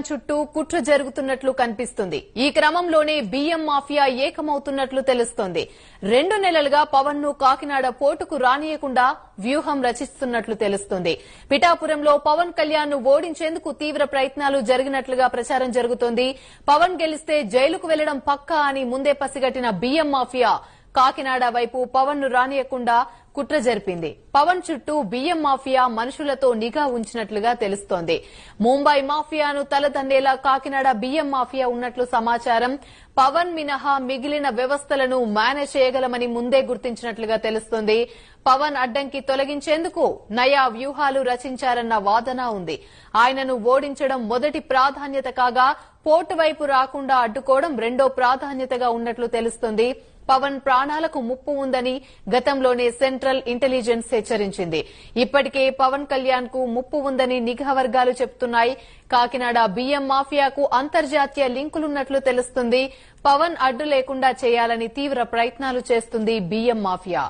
చుట్టూ కుట్ర జరుగుతున్నట్లు కనిపిస్తుంది. ఈ క్రమంలోనే బియ్యం మాఫియా ఏకమవుతున్నట్లు తెలుస్తోంది. 2 నెలలుగా పవన్ ను కాకినాడ పోర్టుకు రానియకుండా వ్యూహం రచిస్తున్నట్లు తెలుస్తోంది. పిఠాపురంలో పవన్ కళ్యాణ్ ను ఓడించేందుకు తీవ్ర ప్రయత్నాలు జరిగినట్లుగా ప్రచారం జరుగుతోంది. పవన్ గెలిస్తే జైలుకు వెళ్లడం పక్కా అని ముందే పసిగట్టిన బియ్యం మాఫియా కాకినాడ వైపు పవన్ ను రానియకుండా కుట్ర జరిపింది. పవన్ చుట్టూ బియ్యం మాఫియా మనుషులతో నిఘా ఉంచినట్లుగా తెలుస్తోంది. ముంబై మాఫియాను తలదన్నేలా కాకినాడ బియ్యం మాఫియా ఉన్నట్లు సమాచారం. పవన్ మినహా మిగిలిన వ్యవస్థలను మేనేజ్ చేయగలమని ముందే గుర్తించినట్లుగా తెలుస్తోంది. పవన్ అడ్డంకి తొలగించేందుకు నయా వ్యూహాలు రచించారన్న వాదన ఉంది. ఆయనను ఓడించడం మొదటి ప్రాధాన్యత కాగా పోర్టు వైపు రాకుండా అడ్డుకోవడం రెండో ప్రాధాన్యతగా ఉన్నట్లు తెలుస్తోంది. పవన్ ప్రాణాలకు ముప్పు ఉందని గతంలోనే సెంట్రల్ ఇంటెలిజెన్స్ హెచ్చరించింది. ఇప్పటికే పవన్ కళ్యాణ్ కు ముప్పు ఉందని నిఘా వర్గాలు చెబుతున్నాయి. కాకినాడ బియ్యం మాఫియాకు అంతర్జాతీయ లింకులున్నట్లు తెలుస్తుంది. పవన్ అడ్డు లేకుండా చేయాలని తీవ్ర ప్రయత్నాలు చేస్తుంది బియ్యం మాఫియా.